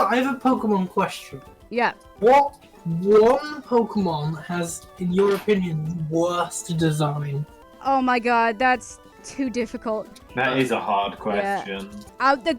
I have a Pokemon question. Yeah. What one Pokemon has, in your opinion, the worst design? Oh my god, that's too difficult. That is a hard question. The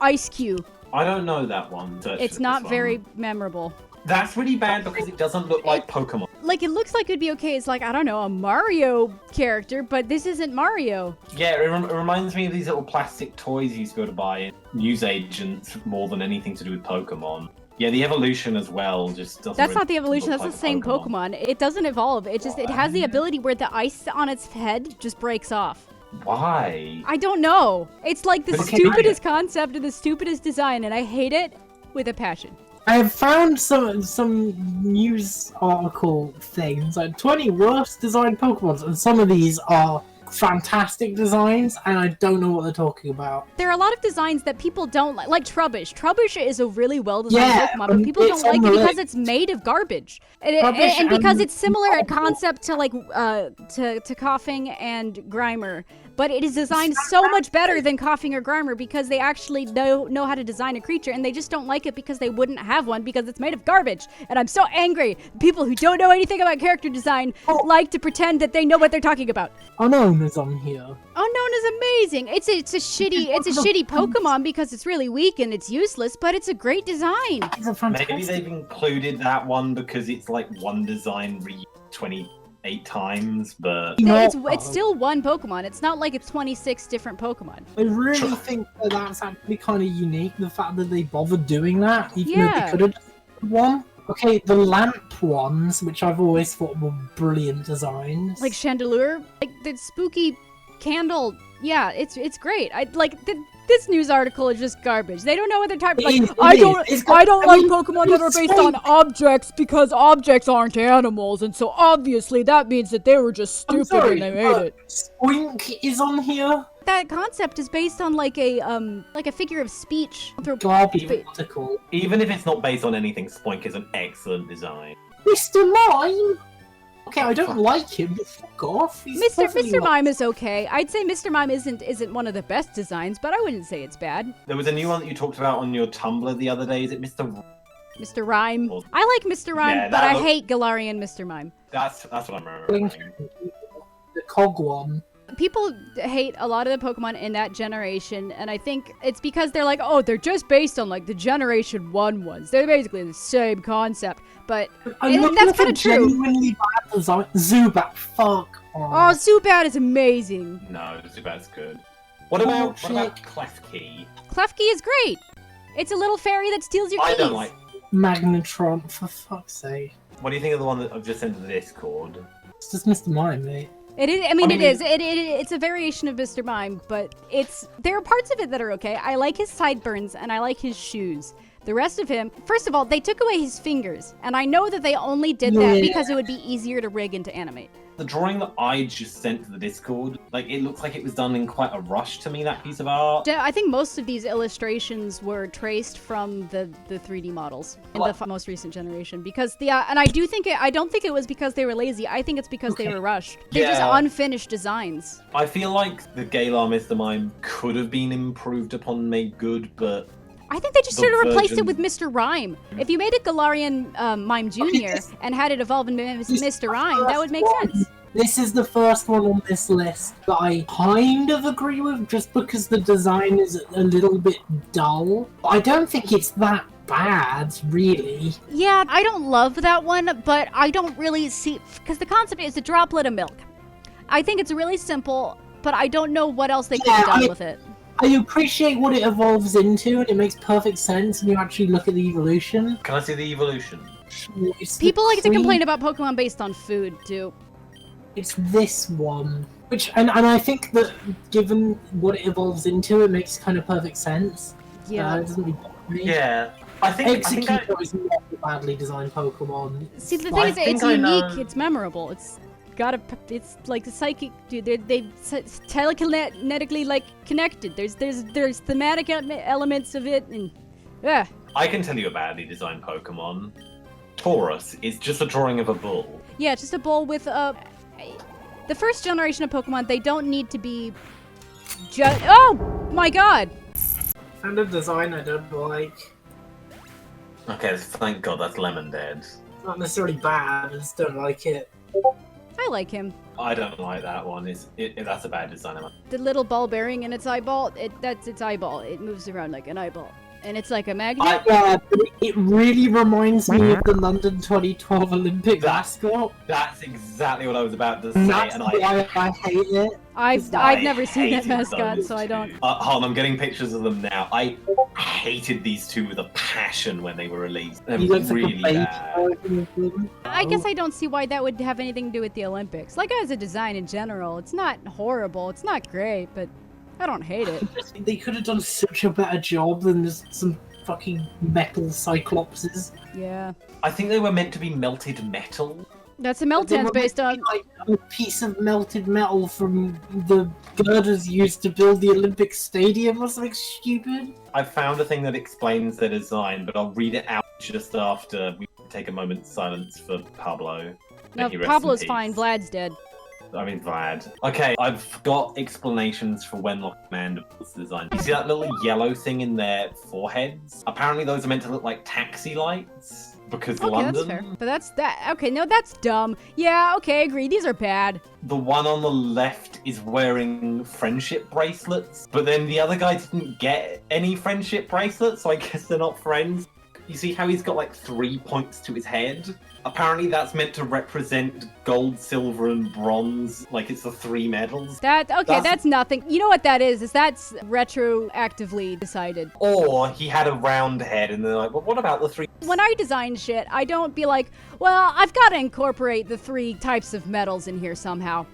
Ice Cube. I don't know that one. It's not very memorable. That's really bad because it doesn't look like Pokemon. Like, it looks like it'd be okay. It's like, I don't know, a Mario character, but this isn't Mario. Yeah, it reminds me of these little plastic toys you used to be able to buy in newsagents more than anything to do with Pokemon. Yeah, the evolution as well just doesn't. That's not the evolution. That's the same Pokemon. It doesn't evolve. It has the ability where the ice on its head just breaks off. Why? I don't know. It's like the stupidest concept and the stupidest design, and I hate it with a passion. I have found some news article things, like 20 worst designed Pokemon, and some of these are fantastic designs, and I don't know what they're talking about. There are a lot of designs that people don't like Trubbish. Trubbish is a really well-designed Pokemon, but people don't like it because it's made of garbage. And because it's similar in concept to like to Coughing and Grimer. But it is designed so much better than Coughing or Grimer because they actually know how to design a creature, and they just don't like it because they wouldn't have one because it's made of garbage. And I'm so angry. People who don't know anything about character design like to pretend that they know what they're talking about. Unknown is on here. Unknown is amazing. It's a shitty Pokemon because it's really weak and it's useless, but it's a great design. It's a fantastic. Maybe they've included that one because it's like one design reused 28 times, but it's still one Pokemon. It's not like it's 26 different Pokemon. I really think that that's actually kind of unique, the fact that they bothered doing that, even though they could have done one. Okay, the lamp ones, which I've always thought were brilliant designs. Like Chandelure, like the spooky candle. Yeah, it's great. This news article is just garbage. They don't know what they're talking about. I don't like Pokemon that are based on objects because objects aren't animals, and so obviously that means that they were just stupid when they made it. Spoink is on here. That concept is based on like a figure of speech. Garbage article. Even if it's not based on anything, Spoink is an excellent design. Mr. Mime. Okay, I don't like him, but fuck off. Mr. Mime is okay. I'd say Mr. Mime isn't one of the best designs, but I wouldn't say it's bad. There was a new one that you talked about on your Tumblr the other day. Is it Mr. Rhyme? I like Mr. Rhyme, but I hate Galarian Mr. Mime. That's what I'm remembering. The Cog one. People hate a lot of the Pokemon in that generation, and I think it's because they're like, oh, they're just based on like the Generation 1 ones. They're basically the same concept, but that's kind of true. Genuinely bad design. Zubat, fuck off. Oh, Zubat is amazing. No, Zubat's good. What about Klefki? Klefki is great. It's a little fairy that steals your keys. I don't like Magnetron, for fuck's sake. What do you think of the one that I've just sent to the Discord? It's just Mr. Mime, mate. It is. I mean, it is. It's a variation of Mr. Mime, but there are parts of it that are okay. I like his sideburns and I like his shoes. The rest of him, first of all, they took away his fingers, and I know that they only did that because it would be easier to rig and to animate. The drawing that I just sent to the Discord, like, it looks like it was done in quite a rush to me, that piece of art. I think most of these illustrations were traced from the 3D models in the most recent generation, because and I don't think it was because they were lazy. I think it's because they were rushed. They're just unfinished designs. I feel like the Galar Mr. Mime could have been improved upon, made good, but I think they just should have replaced it with Mr. Rhyme. If you made a Galarian Mime Jr. and had it evolve into Mr. Rhyme, that would make sense. This is the first one on this list that I kind of agree with, just because the design is a little bit dull. I don't think it's that bad, really. Yeah, I don't love that one, but I don't really see... Because the concept is a droplet of milk. I think it's really simple, but I don't know what else they could have done with it. I appreciate what it evolves into, and it makes perfect sense when you actually look at the evolution. Can I see the evolution? People like to complain about Pokemon based on food, too. It's this one. And I think that, given what it evolves into, it makes kind of perfect sense. Yeah. It doesn't really bother me. Yeah. I think is not a badly designed Pokemon. See, the thing is, it's unique, it's memorable, it's like a psychic, dude. They telekinetically like connected. There's thematic elements of it, and yeah. I can tell you a badly designed Pokemon. Taurus is just a drawing of a bull. Yeah, just a bull with the first generation of Pokemon. They don't need to be just. Oh my god! Kind of design I don't like. Okay, thank God that's Lemon dead. Not necessarily bad, I just don't like it. I like him. I don't like that one. That's a bad design. The little ball bearing in its eyeball, that's its eyeball. It moves around like an eyeball. And it's like a magnet. Yeah, but it really reminds me of the London 2012 Olympic mascot. That's exactly what I was about to say, And that's and why I hate it. I've never seen that mascot, so I don't. Hold on, I'm getting pictures of them now. I hated these two with a passion when they were released. They're really bad. I guess I don't see why that would have anything to do with the Olympics. Like, as a design in general, it's not horrible. It's not great, but I don't hate it. They could have done such a better job than just some fucking metal cyclopses. Yeah. I think they were meant to be melted metal. That's a Meltan's based on. Like a piece of melted metal from the girders used to build the Olympic Stadium or something stupid. I found a thing that explains their design, but I'll read it out just after we take a moment's silence for Pablo. No, Pablo's fine. Vlad's dead. I mean, Vlad. Okay, I've got explanations for Wenlock Mandibles design. You see that little yellow thing in their foreheads? Apparently those are meant to look like taxi lights. Because okay, London. That's fair. But that. Okay, no, that's dumb. Yeah, okay, agree. These are bad. The one on the left is wearing friendship bracelets, but then the other guy didn't get any friendship bracelets, so I guess they're not friends. You see how he's got like 3 points to his head? Apparently that's meant to represent gold, silver, and bronze, like it's the 3 medals. That's nothing. You know what that is that's retroactively decided. Or he had a round head, and they're like, well, what about the 3? When I design shit, I don't be like, well, I've got to incorporate the 3 types of medals in here somehow.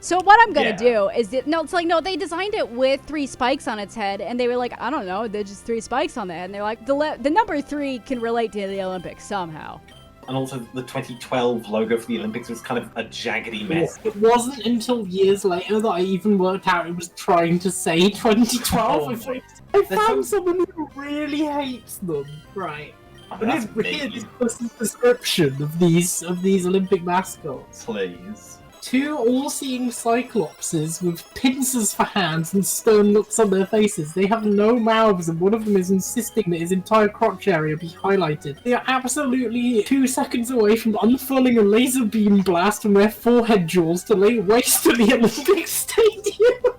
So what I'm gonna do is no, they designed it with 3 spikes on its head, and they were like, I don't know, they're just 3 spikes on the head, and they're like, the number 3 can relate to the Olympics somehow. And also the 2012 logo for the Olympics was kind of a jaggedy mess. It wasn't until years later that I even worked out it was trying to say 2012. I found someone who really hates them. Right. That's Here's this person's description of these Olympic mascots. Please. 2 all-seeing cyclopses with pincers for hands and stern looks on their faces. They have no mouths, and one of them is insisting that his entire crotch area be highlighted. They are absolutely 2 seconds away from unfurling a laser beam blast from their forehead jewels to lay waste to the Olympic Stadium.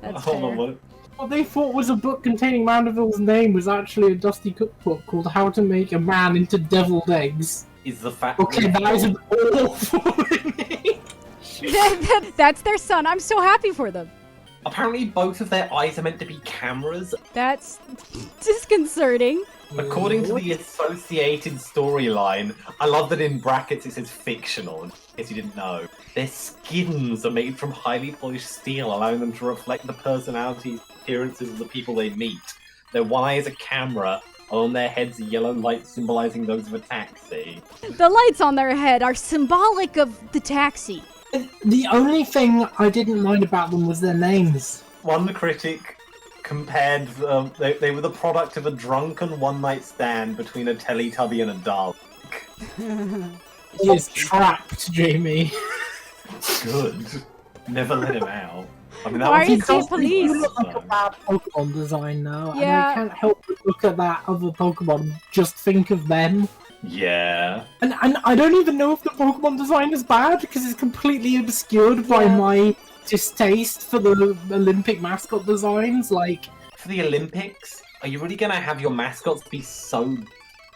That's Hold on, fair. What they thought was a book containing Mandeville's name was actually a dusty cookbook called How to Make a Man into Deviled Eggs. Is the fact Okay, that is an awful image. That's their son. I'm so happy for them. Apparently both of their eyes are meant to be cameras. That's disconcerting. According to the associated storyline, I love that in brackets it says fictional, in case you didn't know. Their skins are made from highly polished steel, allowing them to reflect the personalities and appearances of the people they meet. Their one eye is a camera, and on their heads are yellow lights symbolizing those of a taxi. The lights on their head are symbolic of the taxi. The only thing I didn't mind about them was their names. One critic compared they were the product of a drunken one-night stand between a Teletubby and a Dalek. He is trapped, Jamie. Good. Never let him out. I mean, that Why was is he police? You look like a bad Pokemon design now, Yeah. and I can't help but look at that other Pokemon and just think of them. Yeah. And I don't even know if the Pokemon design is bad, because it's completely obscured by my distaste for the Olympic mascot designs, like... For the Olympics, are you really gonna have your mascots be so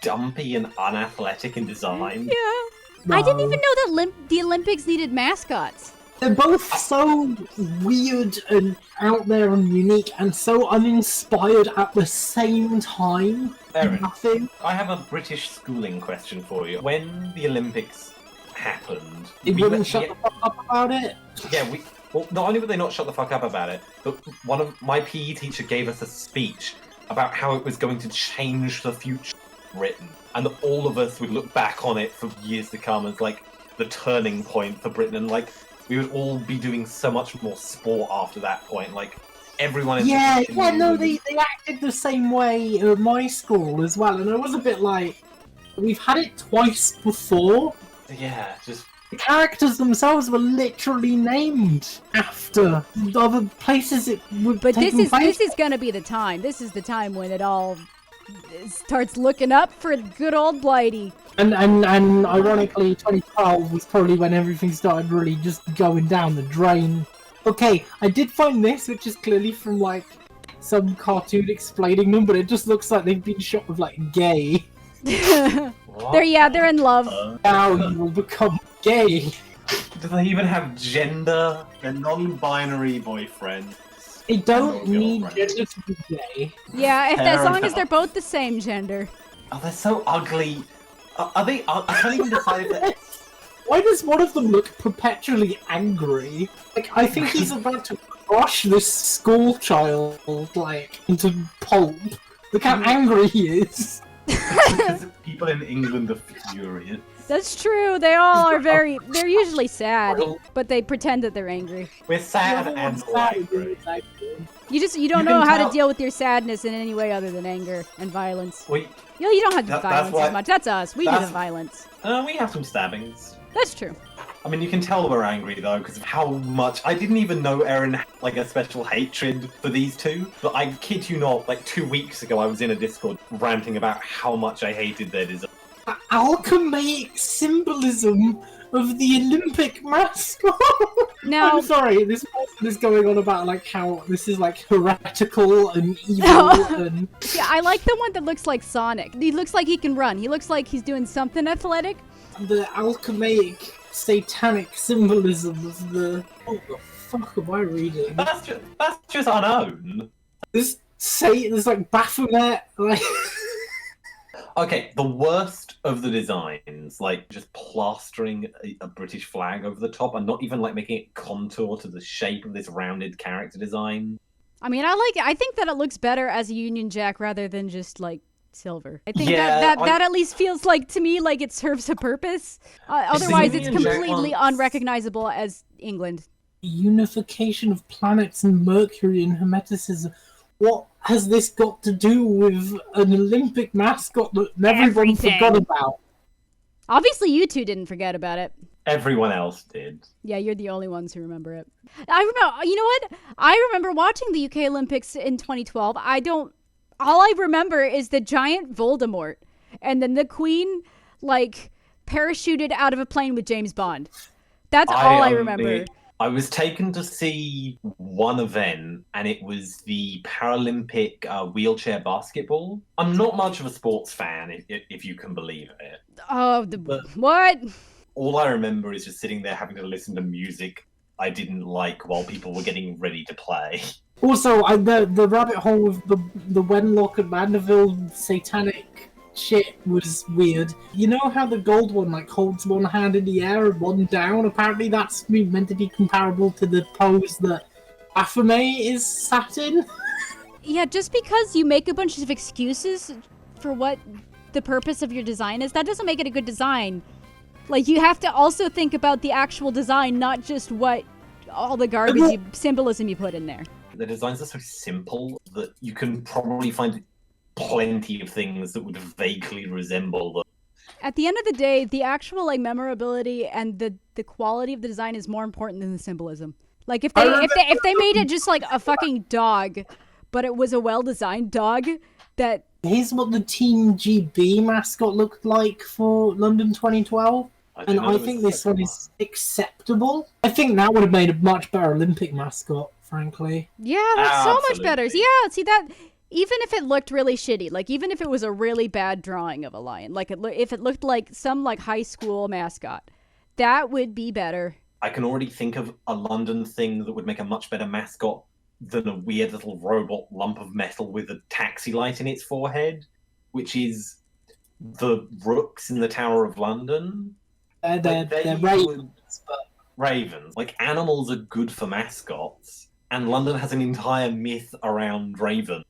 dumpy and unathletic in design? Yeah. I didn't even know that the Olympics needed mascots. They're both so weird and out there and unique and so uninspired at the same time. Aaron, Nothing. I have a British schooling question for you. When the Olympics happened... They wouldn't shut the fuck up about it. Yeah, well, not only would they not shut the fuck up about it, but one of my PE teacher gave us a speech about how it was going to change the future of Britain, and that all of us would look back on it for years to come as like the turning point for Britain, and like we would all be doing so much more sport after that point. Like everyone. They acted the same way at my school as well, and I was a bit like, we've had it twice before. Yeah, just. The characters themselves were literally named after the other places it would. But this is gonna be the time. This is the time when it all starts looking up for good old Blighty. And ironically, 2012 was probably when everything started really just going down the drain. Okay, I did find this, which is clearly from like some cartoon explaining them, but it just looks like they've been shot with like gay. They're in love. Now you will become gay. Do they even have gender? They're non-binary boyfriend. They don't need gender to be gay. Yeah, as long as they're both the same gender. Oh, they're so ugly. Are they? I can't even decide if they're... Why does one of them look perpetually angry? Like, I think he's about to crush this school child, like, into pulp. Look how angry he is. Because people in England are furious. That's true. They all are they're usually sad, but they pretend that they're angry. We're sad and angry. You don't know how to deal with your sadness in any way other than anger and violence. You don't have the violence as much. That's us. We do the violence. We have some stabbings. That's true. I mean, you can tell we're angry though, because of how much. I didn't even know Erin had like a special hatred for these two. But I kid you not, like 2 weeks ago, I was in a Discord ranting about how much I hated their design. Alchemaic symbolism of the Olympic mascot. Now, I'm sorry, this person is going on about like how this is like heretical and evil and. Yeah, I like the one that looks like Sonic. He looks like he can run. He looks like he's doing something athletic. The alchemaic satanic symbolism of the. What the fuck am I reading? That's just unknown. There's like Baphomet, like. Okay, the worst of the designs, like just plastering a British flag over the top and not even like making it contour to the shape of this rounded character design. I mean, I think that it looks better as a Union Jack rather than just like silver. I think that at least feels like to me like it serves a purpose. Otherwise, it's completely unrecognizable as England. Unification of planets and Mercury and Hermeticism. What has this got to do with an Olympic mascot that everyone forgot about? Obviously, you two didn't forget about it. Everyone else did. Yeah, you're the only ones who remember it. I remember. You know what? I remember watching the UK Olympics in 2012. All I remember is the giant Voldemort, and then the Queen, like, parachuted out of a plane with James Bond. That's all I remember. I was taken to see one event, and it was the Paralympic wheelchair basketball. I'm not much of a sports fan, if you can believe it. Oh, what? All I remember is just sitting there having to listen to music I didn't like while people were getting ready to play. Also, the rabbit hole with the Wenlock and Mandeville satanic shit was weird. You know how the gold one like holds one hand in the air and one down? Apparently that's meant to be comparable to the pose that Baphomet is sat in. Yeah, just because you make a bunch of excuses for what the purpose of your design is, that doesn't make it a good design. Like, you have to also think about the actual design, not just what all the garbage symbolism you put in there. The designs are so simple that you can probably find plenty of things that would vaguely resemble them. At the end of the day, the actual like memorability and the quality of the design is more important than the symbolism. Like if they made it just like a fucking dog, but it was a well-designed dog that. Here's what the Team GB mascot looked like for London 2012. And I think this one is acceptable. I think that would have made a much better Olympic mascot, frankly. Yeah, that's so much better. Yeah, see that. Even if it looked really shitty, like even if it was a really bad drawing of a lion, like if it looked like some like high school mascot, that would be better. I can already think of a London thing that would make a much better mascot than a weird little robot lump of metal with a taxi light in its forehead, which is the rooks in the Tower of London. They're ravens, but... Ravens. Like, animals are good for mascots, and London has an entire myth around ravens.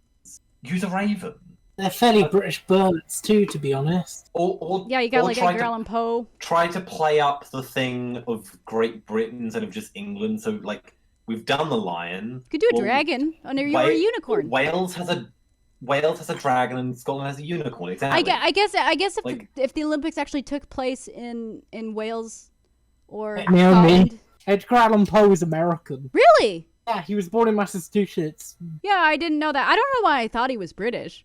Use a raven. They're fairly British birds too, to be honest. Yeah, you got like Edgar Allan Poe. Try to play up the thing of Great Britain instead of just England. So, like, we've done the lion. You could do a dragon, or a unicorn. Wales has a dragon, and Scotland has a unicorn. Exactly. I guess if the Olympics actually took place in Wales or Scotland. Edgar Allan Poe is American. Really? Yeah, he was born in Massachusetts. Yeah, I didn't know that. I don't know why I thought he was British.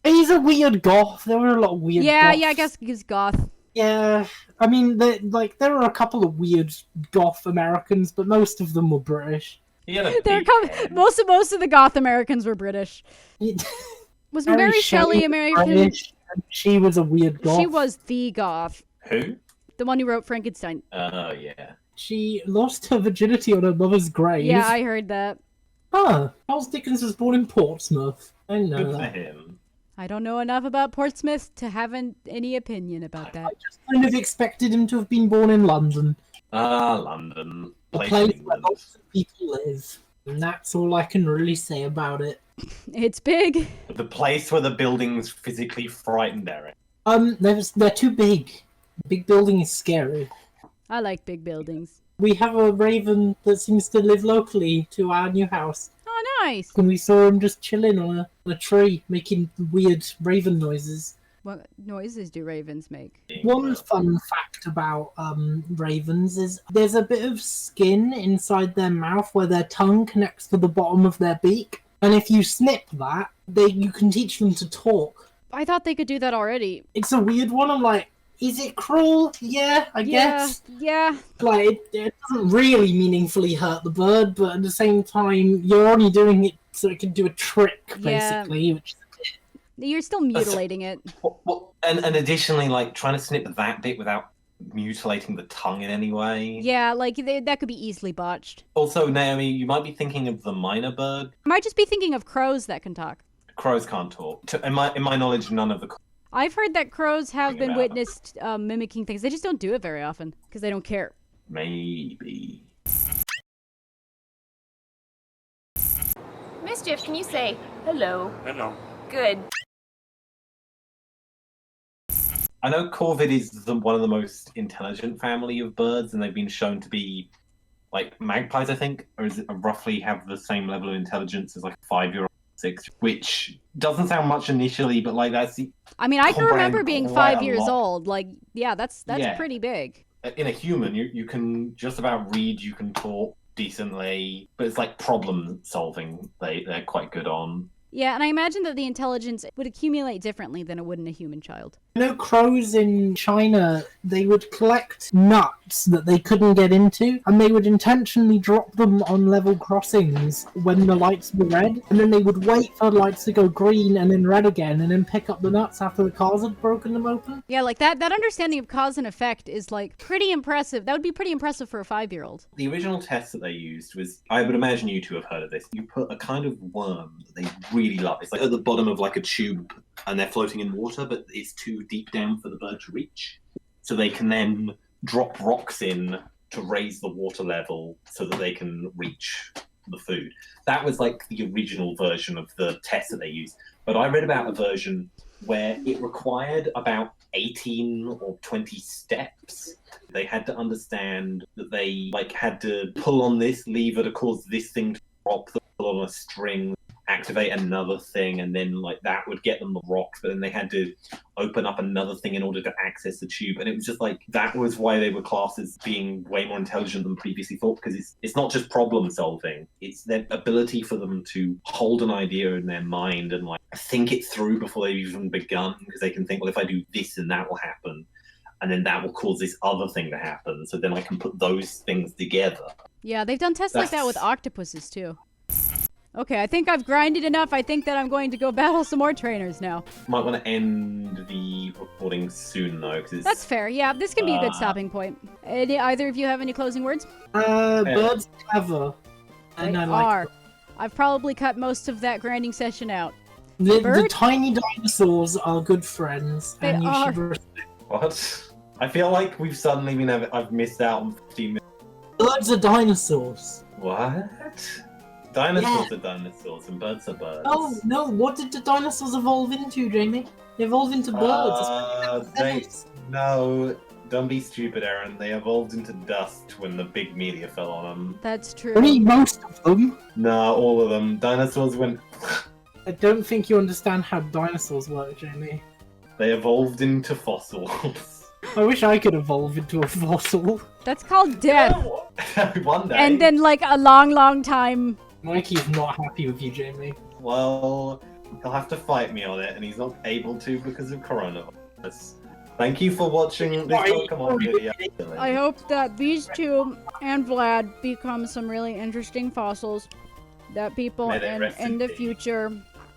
He's a weird goth. There were a lot of weird goths. Yeah, I guess he's goth. Yeah, I mean, there were a couple of weird goth Americans, but most of them were British. Most of the goth Americans were British. Was Mary Shelley American? British, and she was a weird goth. She was the goth. Who? The one who wrote Frankenstein. Oh, yeah. She lost her virginity on her mother's grave. Yeah, I heard that. Huh. Charles Dickens was born in Portsmouth. I know Good that. for him. I don't know enough about Portsmouth to have any opinion about that. I just kind of expected him to have been born in London. London. A place where lots of people live. And that's all I can really say about it. It's big. The place where the buildings physically frightened Eric. They're too big. The big building is scary. I like big buildings. We have a raven that seems to live locally to our new house. Oh, nice. And we saw him just chilling on a tree, making weird raven noises. What noises do ravens make? One fun fact about ravens is there's a bit of skin inside their mouth where their tongue connects to the bottom of their beak. And if you snip that, you can teach them to talk. I thought they could do that already. It's a weird one. I'm like, is it cruel? Yeah, I guess. Yeah. Like, it doesn't really meaningfully hurt the bird, but at the same time, you're only doing it so it can do a trick, basically. Which You're still mutilating it. And additionally, like, trying to snip that bit without mutilating the tongue in any way. Yeah, like, that could be easily botched. Also, Naomi, you might be thinking of the minor bird. I might just be thinking of crows that can talk. Crows can't talk. In my knowledge, none of the... I've heard that crows have been witnessed mimicking things. They just don't do it very often, because they don't care. Maybe. Mischief, can you say hello? Hello. Good. I know corvid is one of the most intelligent family of birds, and they've been shown to be, like, magpies, I think, or is it roughly have the same level of intelligence as, like, a 5-year-old. 6, which doesn't sound much initially, but like that's the. I mean, I can remember being 5 years old. Like, yeah, that's pretty big. In a human, you can just about read, you can talk decently, but it's like problem solving they're quite good on. Yeah, and I imagine that the intelligence would accumulate differently than it would in a human child. You know, crows in China, they would collect nuts that they couldn't get into, and they would intentionally drop them on level crossings when the lights were red, and then they would wait for the lights to go green and then red again, and then pick up the nuts after the cars had broken them open. Yeah, like that understanding of cause and effect is, like, pretty impressive. That would be pretty impressive for a 5-year-old. The original test that they used was, I would imagine you two have heard of this, you put a kind of worm that they really love. It's like at the bottom of like a tube and they're floating in water, but it's too deep down for the bird to reach. So they can then drop rocks in to raise the water level so that they can reach the food. That was like the original version of the test that they used. But I read about a version where it required about 18 or 20 steps. They had to understand that they like had to pull on this lever to cause this thing to drop, pull on a string, activate another thing, and then like that would get them the rocks, but then they had to open up another thing in order to access the tube. And it was just like that was why they were classed as being way more intelligent than previously thought, because it's not just problem solving, it's their ability for them to hold an idea in their mind and like think it through before they've even begun, because they can think, well, if I do this then that will happen, and then that will cause this other thing to happen, so then I can put those things together. Yeah, they've done tests like that with octopuses too. Okay, I think I've grinded enough. I think that I'm going to go battle some more trainers now. Might want to end the recording soon, though, because That's fair. Yeah, this can be a good stopping point. Either of you have any closing words? Birds clever. They are. I've probably cut most of that grinding session out. The tiny dinosaurs are good friends, They and you are. should respect. What? I feel like we've suddenly been I've missed out on 15 minutes. Birds are dinosaurs. What? Dinosaurs are dinosaurs and birds are birds. Oh, no, what did the dinosaurs evolve into, Jamie? They evolved into birds. No, don't be stupid, Aaron. They evolved into dust when the big meteor fell on them. That's true. Only most of them. No, all of them. Dinosaurs went... I don't think you understand how dinosaurs work, Jamie. They evolved into fossils. I wish I could evolve into a fossil. That's called death. One day. And then, like, a long, long time. Mikey's not happy with you, Jamie. Well, He'll have to fight me on it, and he's not able to because of coronavirus. Thank you for watching this Pokemon video. I hope that these two and Vlad become some really interesting fossils that people in the future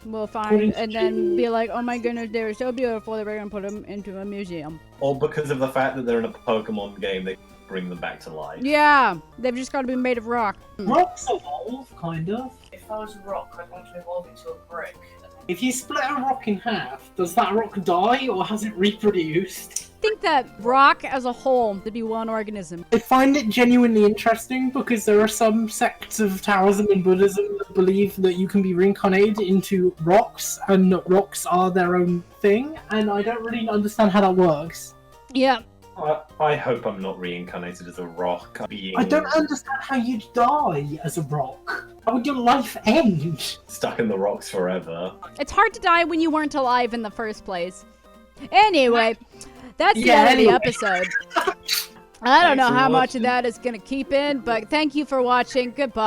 will find and then be like, oh my goodness, they're so beautiful that we're gonna put them into a museum. Or because of the fact that they're in a Pokemon game, they bring them back to life. Yeah, they've just got to be made of rock. Rocks evolve, kind of. If I was a rock, I'd want to evolve into a brick. If you split a rock in half, does that rock die or has it reproduced? I think that rock as a whole would be one organism. I find it genuinely interesting because there are some sects of Taoism and Buddhism that believe that you can be reincarnated into rocks and that rocks are their own thing, and I don't really understand how that works. Yeah. I hope I'm not reincarnated as a rock. I don't understand how you'd die as a rock. How would your life end? Stuck in the rocks forever. It's hard to die when you weren't alive in the first place. Anyway, that's the end of the episode. I don't know how much of that is going to keep in, but thank you for watching. Goodbye.